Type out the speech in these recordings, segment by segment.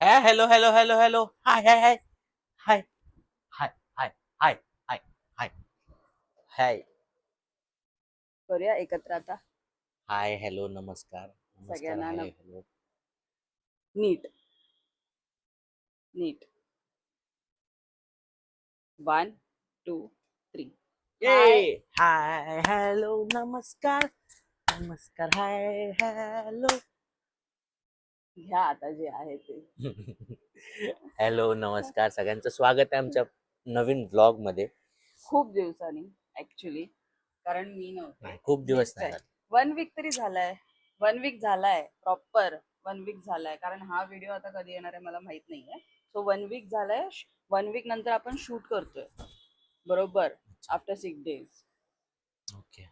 Hello, hello, hello, hello. Hi, hi, hi, hi, hi, hi, hi, hi, hi, hi. करूया एकत्र आता हाय, hello, नमस्कार. नमस्कार, सगळ्यांना हाय, हॅलो. नीट नीट 1 2 3 हाय. ये हाय, हॅलो, नमस्कार. नमस्कार, हाय, हॅलो. घ्या आता जे आहे ते. हॅलो, नमस्कार. सगळ्यांचं स्वागत आहे आमच्या नवीन ब्लॉग मध्ये. खूप दिवसांनी ऍक्च्युली, कारण मी नाही, नव्हते. खूप दिवस नेक्स्ट नाही आहे झाले. 1 वीक तरी झालाय. 1 वीक झालाय प्रॉपर. 1 वीक झालाय कारण हा व्हिडिओ आता कधी येणार आहे मला माहित नाहीये. सो 1 वीक झालाय. 1 वीक नंतर आपण शूट करतोय बरोबर आफ्टर 6 डेज. ओके.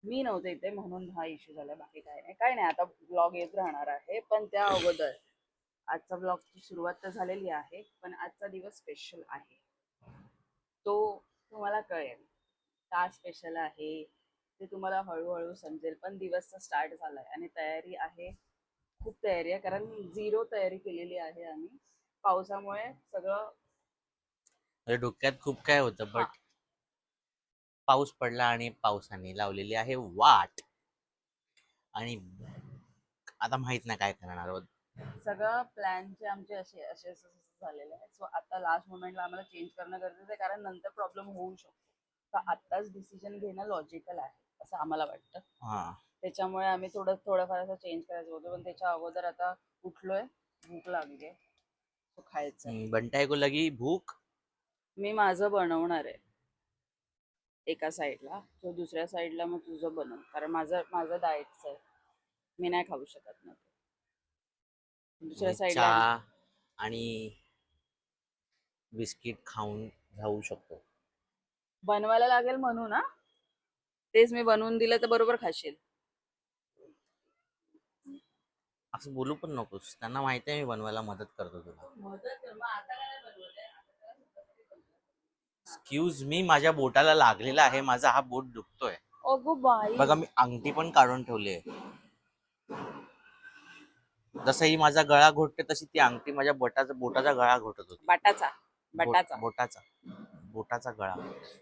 मी नव्हते इथे म्हणून हा इश्यू झाला, बाकी काय नाही आता ब्लॉग येत राहणार आहे. पण त्या अगोदर आजचा ब्लॉगची सुरुवात तर झालेली आहे, पण आजचा दिवस स्पेशल आहे. तो तुम्हाला कळेल का स्पेशल आहे ते तुम्हाला हळूहळू समजेल. पण दिवस तर स्टार्ट झालाय आणि तयारी आहे, खूप तयारी आहे. कारण 0 तयारी केलेली आहे आम्ही पावसामुळे सगळं. म्हणजे डोक्यात खूप काय होतं, हा, बट पाऊस पडला आणि पावसाने लावलेली आहे वाट. आणि आता माहित नाही काय करणार आहोत. सगळं प्लॅनचे आमचे असे असे असे झालेले आहे. सो आता लास्ट मोमेंटला आम्हाला चेंज करणं गरजेचं आहे, कारण नंतर प्रॉब्लेम होऊ शकतो. तर आत्ताच डिसिजन घेणं लॉजिकल आहे असं आम्हाला वाटतं. हा. त्याच्यामुळे आम्ही थोडंफार असं चेंज करायचं होतं. पण त्याच्या अगोदर आता उठलोय, भूक लागली आहे, तो खायचं आहे. बंटाई को लगी भूक. मी माझं बनवणार आहे एका साईडला, तो दुसऱ्या साईडला मग तुझं बनव, कारण माझं माझं डाएटचं आहे. मी नाही खाऊ शकत ना ते. दुसऱ्या मी साईडला चहा आणि बिस्किट खाऊन जाऊ शकतो. बनवायला लागेल म्हणून ना, तेच मी बनवून दिलं तर बरोबर खाशील. असं बोलू पण नकोस, त्यांना माहिती आहे मी बनवायला मदत करतो तुला. मदत कर, मग आता काय बनवत आहे? एक्सक्यूज मी, माझ्या बोटाला लागलेला आहे, माझा हा बोट दुखतोय. अगो बाई. बघा, मी अंगठी पण काढून ठेवली आहे. जसं ही माझा गळा घोटते तशी ती अंगठी माझ्या बोटाचा गळा घोटत होती. बटाचा बटाचा बोटाचा बोटाचा गळा.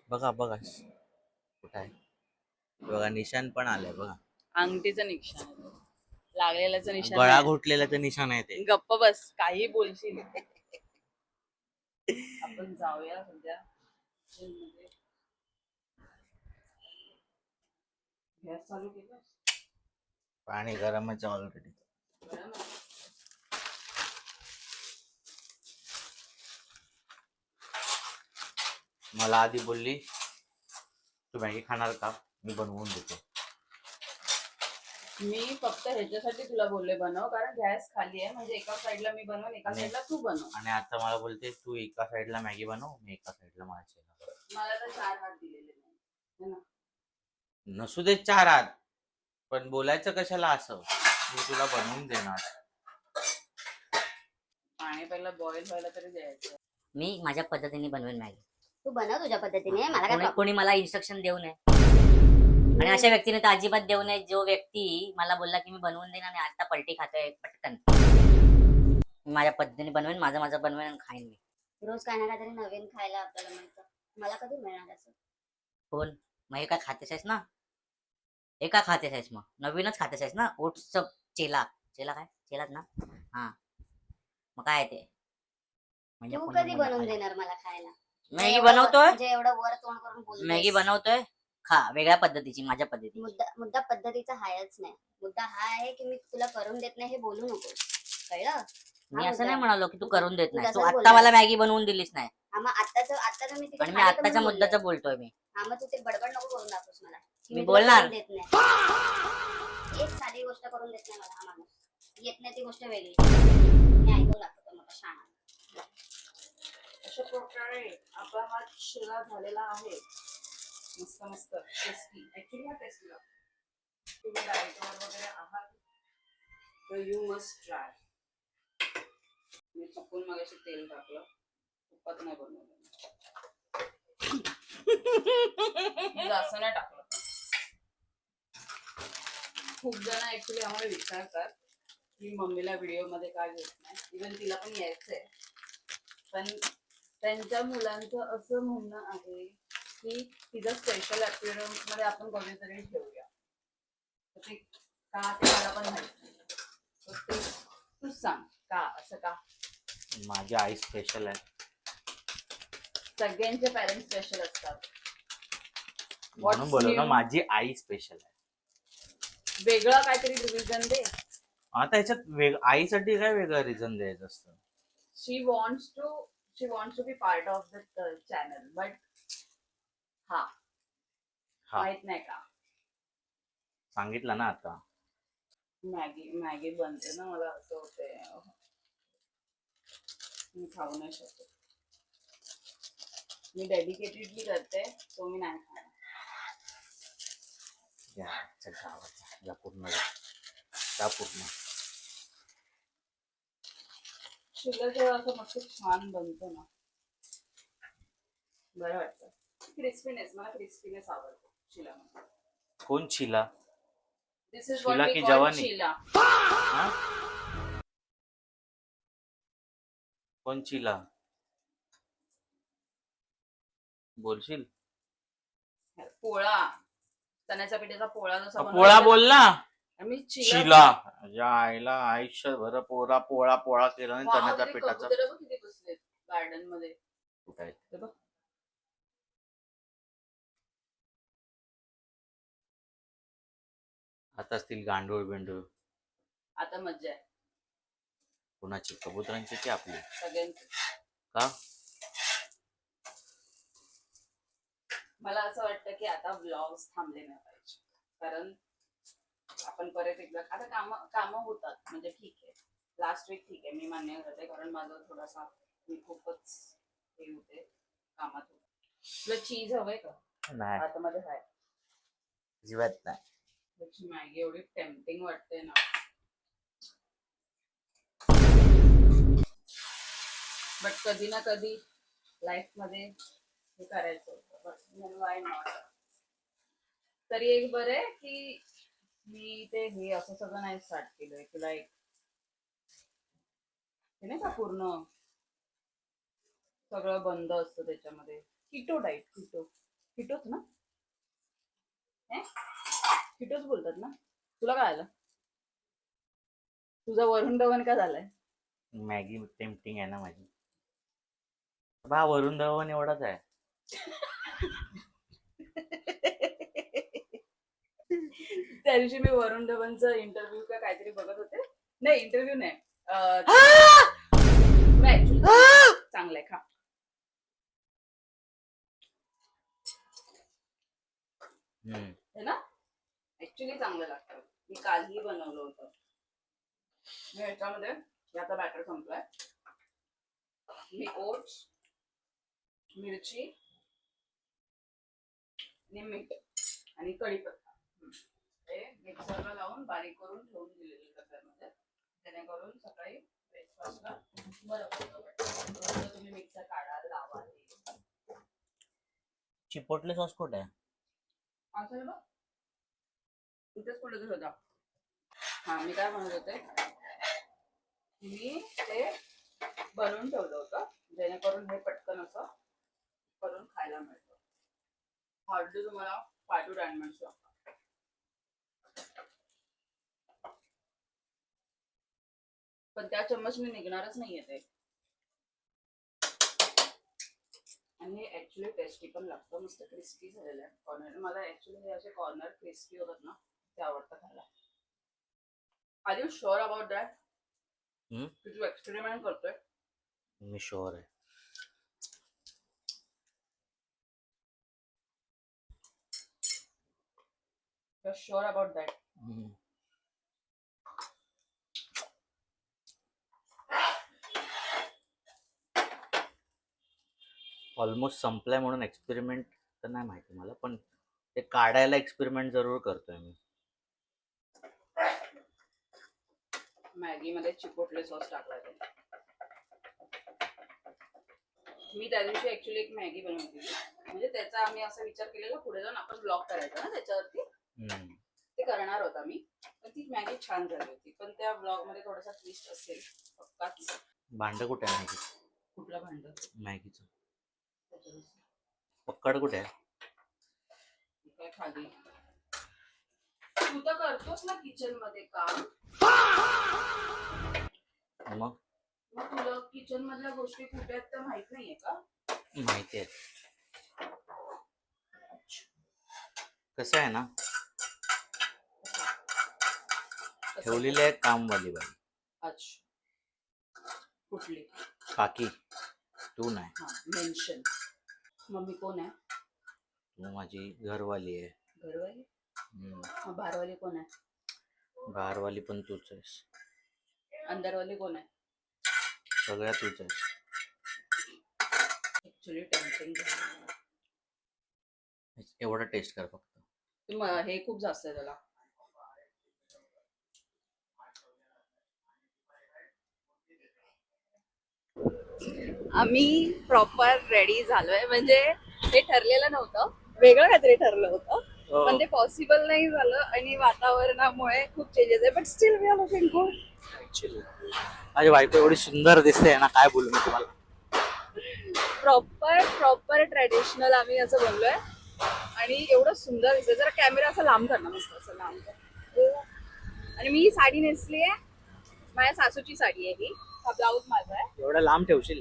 बघा बघा कुठं आहे, बघा निशाण पण आलंय बघा. अंगठीचं निशाण आहे. लागलेल्याचं निशाण गळा नाही. घोटलेल्याचं निशाण आहे ते. गप्प बस, काही बोलशील. आपण जाऊया सध्या मध्ये. गॅस चालू केलं? पाणी गरमच ऑलरेडी. गरम आहे. मला आधी बोलली तू मॅगी खाणार का, मी बनवून देतो. मी फक्त ह्याच्यासाठी तुला बोलले बनव, कारण गॅस खाली आहे. म्हणजे एका साईडला मी बनव, एका साईडला तू बनव. आणि आता मला बोलते तू एका साईडला मॅगी बनव, मी एका साईडला माझ्या. मला तर 4 हात दिलेले नाही है ना. नसू दे 4 हात, पण बोलायचं कशाला असं, मी तुला बनवून देणार. पाणी पहिला बॉईल व्हायला तरी द्यायचं. मी माझ्या पद्धतीने बनवेन मॅगी. तू बनव तुझ्या पद्धतीने, मला काय कोणी मला इन्स्ट्रक्शन देऊ नये, आणि अशा व्यक्तीने तर अजिबात देऊ नये जो व्यक्ती मला बोलला की मी बनवून देईन आणि आता पलटी खातोय पटकन. मी माझ्या पद्धतीने बनवेन, माझं बनवेन आणि खाईन मी. रोज काय ना काहीतरी नवीन खायला आपल्याला मिळतं. मला कधी मिळणार असं? कोण मग हे काय खातेस आहेस ना, हे काय खातेस आहेस, मग नवीनच खातेस आहेस ना. ओट्सचं चेला चेला काय चेलाच ना. हा, मग काय ते म्हणजे तू कोणी कधी मला बनवून खायला? देणार मला खायला? मॅगी बनवतोय, म्हणजे एवढं वर तोंड करून बोलतेस. मॅगी बनवतोय, खा वेगळ्या पद्धतीची, माझ्या पद्धतीची. मुद्दा पद्धतीचा हायच नाही. मुद्दा हा आहे की मी तुला करून देत नाही, हे बोलू नको, कळलं? मी असं नाही म्हणालो की तू करून देत नाही. तू तसंच आता बोलला. मला मॅगी बनवून दिलीच नाही, हा, मग आता मी तिथे पण मी खाली तर आत्ताच्या म्हणून मुद्द्याचं बोलले. बोलतोय मी. हा, मग तू ते बडबड नको करून दाखवूस मला की मी मी तुला बोलणार. करून देत नाही. एक साधी गोष्ट करून देत नाही मला हा माणूस. येत नाही ती गोष्ट वेगळी, मी ऐकू लागतो मला शाणा. अशा प्रकारे आपला हा शिरा झालेला आहे. मस्त मस्त टेस्टी. ऍक्च्युली हा टेस्टी लागतो. तुम्ही डाएटवर वगैरे आहात तर यू मस्ट ट्राय. मी चुकून मगाशी तेल टाकलं, तुपात नाही बनवलं. जास्त नाही टाकलं. खूप जण ऍक्च्युली आम्हाला विचारतात की मम्मीला व्हिडिओ मध्ये का घेत नाही. इव्हन तिला पण यायचंय, पण त्यांच्या मुलांचं असं म्हणणं आहे की तिचं स्पेशल अपीअरन्स मध्ये आपण कधीतरी ठेवूया. तर ते का ते मला पण माहित नाही. तर ते तूच सांग का असं का. माझी आई स्पेशल आहे सगळ्यांचे पॅरेंट्स स्पेशल असतात. म्हणून What's बोललो ना, new? माझी आई स्पेशल आहे. वेगळं काहीतरी रिझन दे. आता ह्याच्यात आईसाठी काय वेगळं रिझन द्यायचं असतं? She wants to be part of the channel, but हा हा, माहित नाही का. सांगितलं ना आता. मॅगी बनते ना, मला असं होते मी खाऊ नाही शकत. मी डेडिकेटेडली करते, तो मी नाही खाणार. गावाचा पूर्ण जा पूर्ण. शिला जेव्हा असं मस्त छान बनतो ना, बरं वाटतं. क्रिस्पीनेस, मला क्रिस्पीनेस आवडतो शिलामध्ये. कोण शिला? दिस इज शिला व्हॉट वी की कॉल जवानी? शिला. हा? कोण शिला बोलशील? पोळा, चण्याच्या पिठाचा पोळा जसा पोळा बोल ना. मी शिला या आईला आयुष्यभर पोळा पोळा पोळा केला नाही चण्याच्या पिठाचा. किती बसलेत गार्डन मध्ये. कुठं आहे? ते बघ. आता असतील गांडूळ बिंडूळ. आता मज्जा आहे कुणाची? कबुतरांची की आपली? सगळ्यांची. का? मला असं वाटतं की आता व्लॉग्स थांबले नाही पाहिजे, कारण आपण परत एकदा आता कामं होतात. म्हणजे ठीक आहे, लास्ट वीक ठीक आहे, मी मान्य करते, कारण माझं थोडासा मी खूपच हे होते कामात होते. तुला चीज हवंय का? नाही, आतमध्ये आहे. जीवात नाही. त्याची मॅगी एवढी टेम्पटिंग वाटते ना. बट कधी ना कधी लाईफ मध्ये हे करायचं होतं. Why not. तरी एक बरं आहे की मी ते हे असं सगळं नाही स्टार्ट केलंय की लाईक हे नाही का पूर्ण सगळं बंद असतं त्याच्यामध्ये. किटो डाईट, किटोच ना, किटोच बोलतात ना. तुला काय आलं? तुझं वरुण धवन का झालंय? मॅगी टेम्पटिंग आहे ना माझी. बा वरुण धवन एवढाच आहे. त्या दिवशी मी वरुण धवनचा इंटरव्ह्यू का काहीतरी बघत होते. नाही, इंटरव्ह्यू नाही, ऍक्च्युली चांगलंय खा. है ना, ऍक्च्युली चांगलं लागतं. मी कालही बनवलं होतं. मी ह्याच्यामध्ये याचा बॅटर संपलाय. मी ओट्स, मिरची आणि मीठ आणि कढीपत्ता हे मिक्सरला लावून बारीक करून ठेवून दिलेले डब्यामध्ये, जेणेकरून सकाळी ब्रेकफास्टला बरं पडतं. तुम्ही मिक्सर काढा, लावा. चिपोटले सॉस कुठे आहे? असं बघ, इथेच कुठे होता. हा, मी काय म्हणत होते, मी ते बनवून ठेवलं होतं जेणेकरून हे पटकन असं करून खायला मिळतं. हार्डली तुम्हाला 5 to 10 मिनिट्स लागतात. पण त्या चम्मचने निघणारच नाहीये ते. आणि हे ऍक्च्युली टेस्टी पण लागतं. मस्त क्रिस्पी झालेलं आहे कॉर्नर. मला ऍक्च्युली हे असे कॉर्नर क्रिस्पी होतात ना, ते आवडतं खायला. Are you sure about that? तू एक्सपेरिमेंट करतोय? मी शुअर आहे. You are sure about that? Almost संपलाय म्हणून एक्सपेरिमेंट तर नाही माहिती मला, पण ते काढायला एक्सपेरिमेंट जरूर करतोय मी. मॅगी मध्ये चिपोटले सॉस टाकला ते. मी त्या दिवशी ऍक्च्युली एक मॅगी बनवली, म्हणजे त्याचा आम्ही असा विचार केलेला पुढे जाऊन आपण ब्लॉग करायचा ना त्याच्यावरती. ते करणार होता मी, पण ती मॅगी छान झाली होती, पण त्या ब्लॉग मध्ये थोडासा ट्विस्ट असेल पक्काच. भांड कुठे आहे मॅगीचं? कुठला भांड? मॅगीचं पक्कड कुठे आहे? काय खाली? तू तर करतोस ना किचन मध्ये काम, मग मग तुला किचन मधल्या गोष्टी कुठे आहेत त्या माहित नाहीये का? माहिती आहे. कसं आहे ना, ठेवलेली आहे कामवाली बाई. अच्छा, कुठली? काकी, तू नाही. हा, मेन्शन. मम्मी कोण आहे? तू माझी घरवाली आहे. घरवाली? हम्म. मग बाहेरवाली कोण आहे? बाहेरवाली पण तूच आहेस. अंदरवाली कोण आहे? सगळ्या तूच आहेस. ऍक्च्युली टेम्पटिंग झालं. एवढं टेस्ट कर फक्त. हे खूप जास्त आहे त्याला. आम्ही प्रॉपर रेडी झालोय, म्हणजे हे ठरलेलं नव्हतं, वेगळं काहीतरी ठरलं होतं, पण ते पॉसिबल नाही झालं आणि वातावरणामुळे खूप चेंजेस आहे, but still we are looking good. Actually माझी बायको एवढी सुंदर दिसते ना, काय बोलू मी तुम्हाला. प्रॉपर ट्रेडिशनल आम्ही असं बोललोय आणि एवढं सुंदर दिसतंय. जरा कॅमेरा असा लांब कर ना, मस्त असं लांब कर. आणि मी ही साडी नेसली आहे, माझ्या सासूची साडी आहे ही. हा ब्लाऊज माझा आहे. एवढं लांब ठेवशील?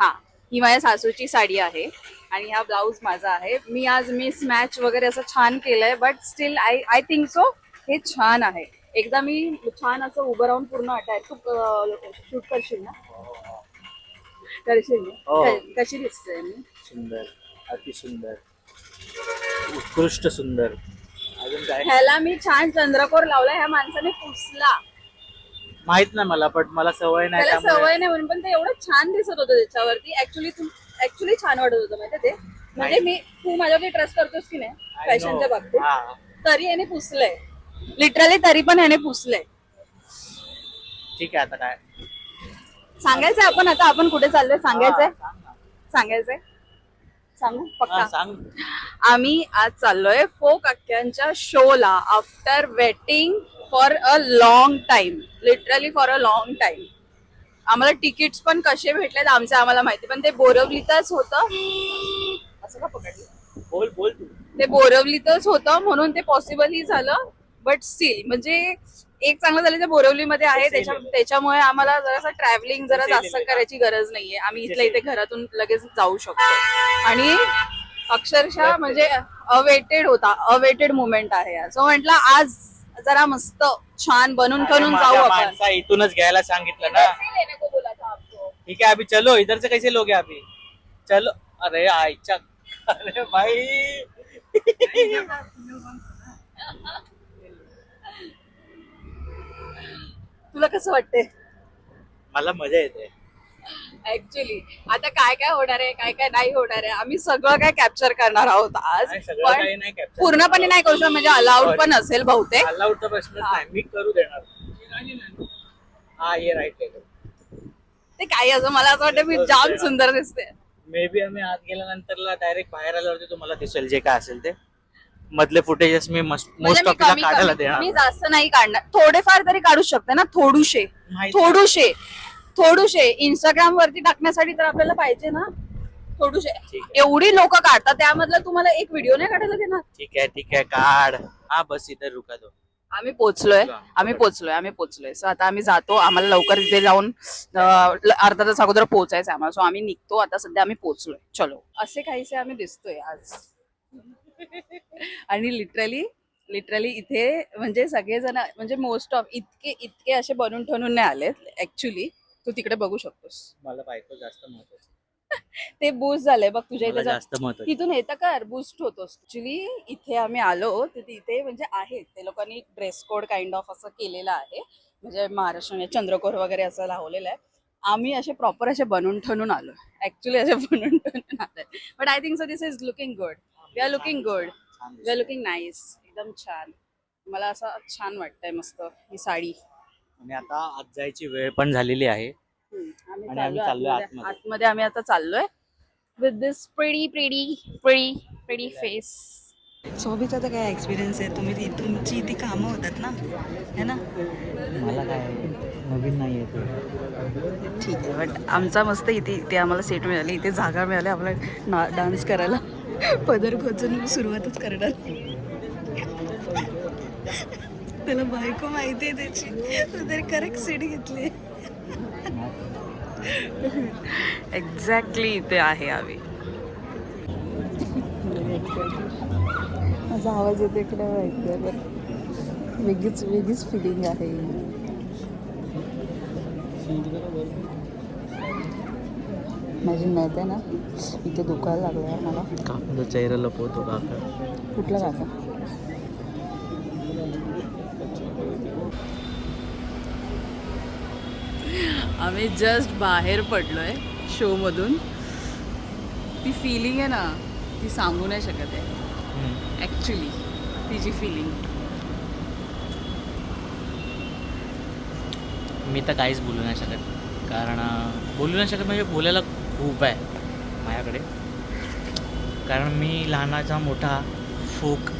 हा, ही माझ्या सासूची साडी आहे आणि हा ब्लाऊज माझा आहे. मी आज मिस मॅच वगैरे असं छान केलंय, but still I think so हे छान आहे. एकदा मी छान असं उभं राहून पूर्ण अटॅच. तू शूट करशील ना? करशील ना? हो. कशी दिसते मी? सुंदर, अति सुंदर, उत्कृष्ट सुंदर. अजून काय ह्याला मी छान चंद्रकोर लावला, ह्या माणसाने पुसला. माहित नाही मला, पण मला सवय नाही त्याला त्यामुळे. सवय नाही म्हणून, पण ते एवढं छान दिसत होतं त्याच्यावरती. ऍक्च्युली छान वाटत होतं माहिती ते. म्हणजे तू माझ्यावरती ट्रस्ट करतोस की नाही I फॅशनच्या know. बाबतीत, हा. तरी याने पुसलंय लिटरली, तरी पण याने पुसलंय. ठीक आहे, आता काय सांगायचंय आपण, आता आपण कुठे चाललोय सांगायचंय? हा, सांग ना. सांगायचंय? सांगू हा, पक्का? सांग. आम्ही आज चाललोय फोक अक्क्यांच्या शोला after waiting for a long time, literally for a long time. आम्हाला तिकीट्स पण कसे भेटलेत आमचे आम्हाला माहिती, पण ते बोरवलीतच होतं. असं का पकडलं? बोल बोल तू. ते बोरवलीतच होतं म्हणून ते पॉसिबलही झालं, बट स्टील म्हणजे एक चांगलं झालं ते बोरवलीमध्ये आहे, त्याच्यामुळे आम्हाला जरासं ट्रॅव्हलिंग जरा जास्त करायची गरज नाहीये. आम्ही इथल्या इथे घरातून लगेच जाऊ शकतो आणि अक्षरशः म्हणजे अवेटेड मुवमेंट आहे. सो म्हटलं आज जरा मस्त छान बनून ठेवून जाऊ आपण. माणसा इथूनच घ्यायला सांगितलं ना. ठीक है, अभी चलो, इधर से कैसे लोगे अभी? चलो. अरे आईच्या, अरे भाई. तुला कसं वाटतंय? मला मजा येते. ऍक्च्युली आता काय काय होणार आहे, काय काय नाही होणार आहे, आम्ही सगळं काय कॅप्चर करणार आहोत आज. नाही, सगळं पण काही नाही capture पूर्णपणे नाही करू शकत, म्हणजे अलाउड पण असेल बहुतेक. अलाउडचा प्रश्नच नाही, मी करू देणार. हा, ये राईट. ते काही असं मला असं वाटतं मी जाम सुंदर दिसते. मे बी आम्ही आत गेल्यानंतर डायरेक्ट बाहेर आल्यावरती तुम्हाला दिसेल जे काय असेल ते. मधले फुटेजेस मी म्हणजे मोस्ट मी ऑफ तिला कमी काढायला कमी- देणार. मी जास्त नाही काढणार, थोडेफार तरी काढू शकते ना, थोडूशे माहिती. थोडूशे इंस्टाग्राम वरती टाकण्यासाठी तर आपल्याला पाहिजे ना, थोडूशे. ठीक आहे. एवढी लोक काढतात, त्यामधला तुम्हाला एक व्हिडिओ नाही काढायला देणार. ठीक आहे काढ. हा, बस इधर रुका दो. आम्ही पोचलोय. सो आता आम्ही जातो, आम्हाला लवकर तिथे जाऊन अर्धा तास अगोदर पोहोचायचं आम्हाला. सो आम्ही निघतो आता, सध्या आम्ही पोहोचलोय. चलो, असे काहीसे आम्ही दिसतोय आज. आणि लिटरली इथे म्हणजे सगळेजण, म्हणजे मोस्ट ऑफ इतके असे बनून ठेवून नाही आलेत ऍक्च्युली. तू तिकडे बघू शकतोस, मला बायको जास्त महत्वाची. ते बूस्ट झालंय बघ तुझ्या मला इथे. जास्त महत्वाची. तिथून येतं का बूस्ट होतोस. ऍक्च्युली इथे आम्ही आलो तर तिथे म्हणजे आहेत ते लोकांनी ड्रेस कोड काइंड ऑफ असं केलेलं आहे, म्हणजे महाराष्ट्र चंद्रकोर वगैरे असं लावलेलं आहे. आम्ही असे प्रॉपर असे बनून ठेवून आलो, ऍक्च्युली असे बनून ठेवून आलोय. But I think so this is looking good. We are looking good. We are looking nice. एकदम छान. मला असं छान वाटतंय मस्त ही साडी. आणि आता आत जायची वेळ पण झालेली आहे. आम्ही आणि आम्ही चाललोय आतमध्ये. आतमध्ये. आम्ही आता चाललोय विथ दिस प्रिटी फेस. सॉबीचा तर काय एक्सपिरियन्स आहे, तुम्ही तुमची ती कामं होतात ना, है ना? मला काय नवीन नाही येते. ठीक आहे, बट आमचा मस्त इथे आम्हाला सेट मिळाली, इथे जागा मिळाली आम्हाला डान्स करायला. पदर खोचून सुरुवातच करणार. त्याला बायको माहिती आहे त्याची, तर करेक्ट सीट घेतली. एक्झॅक्टली इथे आहे आम्ही. माझा आवाज येतो इकडे ऐकतोय, बरं वेगळीच फिलिंग आहे. माझी नद आहे ना, इथे दुखायला लागलं यार मला. काका चेहरा लपवतो काका. कुठला काका? आम्ही जस्ट बाहेर पडलोय शो मधून. ती फिलिंग आहे ना, ती सांगू नाही शकत आहे ॲक्च्युली तिची फिलिंग. मी तर काहीच बोलू नाही शकत, कारण बोलू नाही शकत म्हणजे बोलायला खूप आहे माझ्याकडे. कारण मी लहानाचा मोठा फोक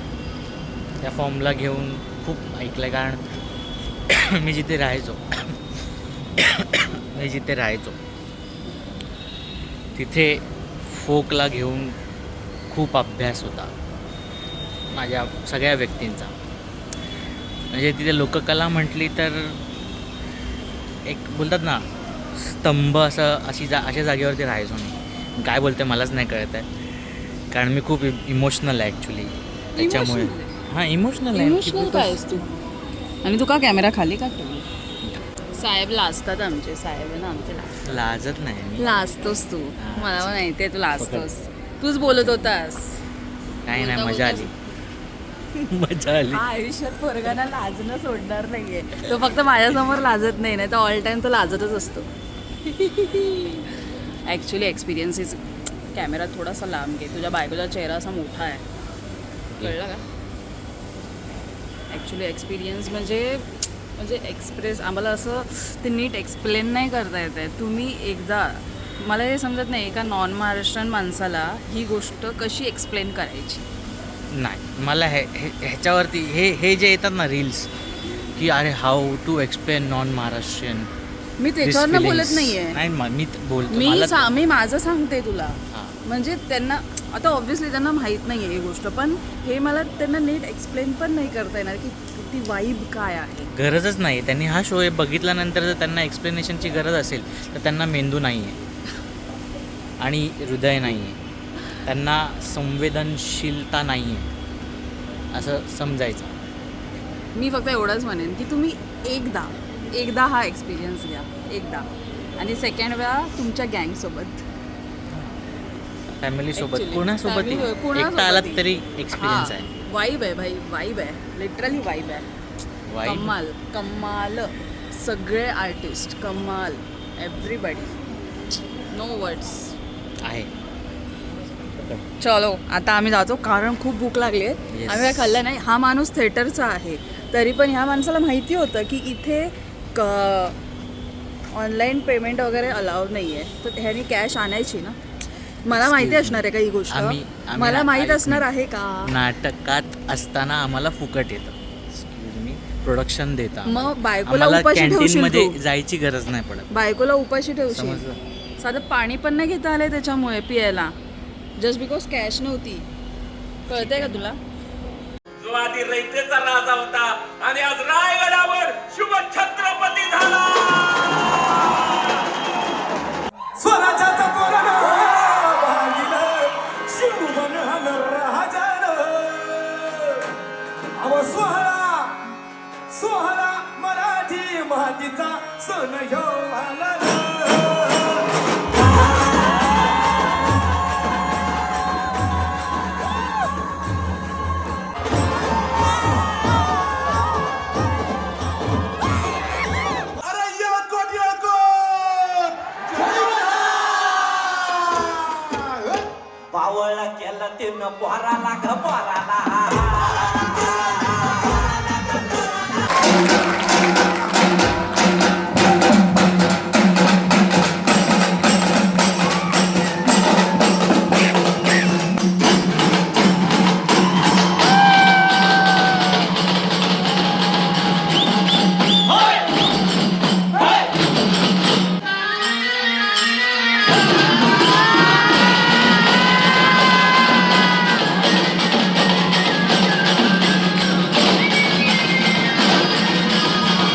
त्या फॉर्मला घेऊन खूप ऐकलं आहे. कारण मी जिथे राहायचो तिथे फोकला घेऊन खूप अभ्यास होता माझ्या सगळ्या व्यक्तींचा. म्हणजे तिथे लोककला म्हटली तर एक बोलतात ना स्तंभ, अशा जागेवरती राहायचो मी. काय बोलते मलाच नाही कळत आहे, कारण मी खूप इमोशनल आहे ॲक्च्युली. त्याच्यामुळे हां इमोशनल काय आहेस तू? आणि तू का कॅमेरा खाली का ठेवली? साहेब लाजतात आमचे, साहेब आहे ना आमचे. लाजत नाही मी. लाजतोस तू, मला माहिती आहे तू लाजतोस. तूच बोलत होतास. काही नाही, मजा आली. मजा आली. हा आयुष्यात पोरगांना लाजणं सोडणार नाहीये. तो फक्त माझ्यासमोर लाजत नाही, तर ऑल टाइम तो लाजतच असतो. Actually experience is. कॅमेरा थोडासा लांब घे, तुझ्या बायकोचा चेहरा असा मोठा आहे, कळलं का? ॲक्च्युली एक्सपिरियन्स म्हणजे एक्सप्रेस आम्हाला असं ते नीट एक्सप्लेन नाही करता येत आहे. तुम्ही एकदा, मला हे समजत नाही एका नॉन महाराष्ट्रीयन माणसाला ही गोष्ट कशी एक्सप्लेन करायची. नाही मला ह्याच्यावरती हे जे येतात ना रील्स, की अरे how to explain non Maharashtrian, मी त्याच्यावरनं बोलत नाहीये. नाही मी बोलतो. मी माझं सांगते तुला. हां. म्हणजे त्यांना आता ऑब्व्हियसली त्यांना माहीत नाही आहे ही गोष्ट, पण हे मला त्यांना नीट एक्सप्लेन पण नाही करता येणार की ती वाईब काय आहे. गरजच नाही. त्यांनी हा शो बघितल्यानंतर जर त्यांना एक्सप्लेनेशनची गरज असेल तर त्यांना मेंदू नाही आहे आणि हृदय नाही आहे, त्यांना संवेदनशीलता नाही आहे असं समजायचं. मी फक्त एवढंच म्हणेन की तुम्ही एकदा हा एक्सपिरियन्स घ्या एकदा, आणि सेकंड वेळा तुमच्या गँगसोबत, फॅमिलीसोबत, Actually, कोणासोबतही कोणासोबतही. एकटा आलात तरी एक्सपिरियन्स आहे. वाईब आहे भाई, वाईब आहे, लिटरली वाईब आहे. वाईब कमाल सगळे आर्टिस्ट कमाल, एव्हरीबडी, नो वर्ड्स आहे. चलो आता आम्ही जातो, कारण खूप भूक लागली आहे. Yes. आम्ही काय खाल्लं नाही. हा माणूस थिएटरचा आहे, तरी पण ह्या माणसाला माहिती होतं की इथे ऑनलाईन पेमेंट वगैरे अलाउड नाही आहे, तर ह्यानी कॅश आणायची ना. मला माहिती असणार आहे का ही गोष्ट? मला माहीत असणार आहे का? नाटकात असताना आम्हाला फुकट येतं, प्रोडक्शन देता, मग बायकोला आम्हाला उपाशी ठेवशील कॅन्टीनमध्ये तू. जायची गरज नाही पडत. बायकोला उपाशी ठेवशील. समजलं? साधं पाणी पण नाही घेता आलंय त्याच्यामुळे पियायला, जस्ट बिकॉज कॅश नव्हती. कळतंय का तुला? जो आधी रयतेचा राजा होता आणि आज रायगडावर शुभ छत्रपती झाला. स्वराज्याचा तोरण बांधिलं शिवबन राजानं. अव सोहळा मराठी मातीचा सण ह्यो आला. पावळ केलं तिनं पोराला ग पोराला.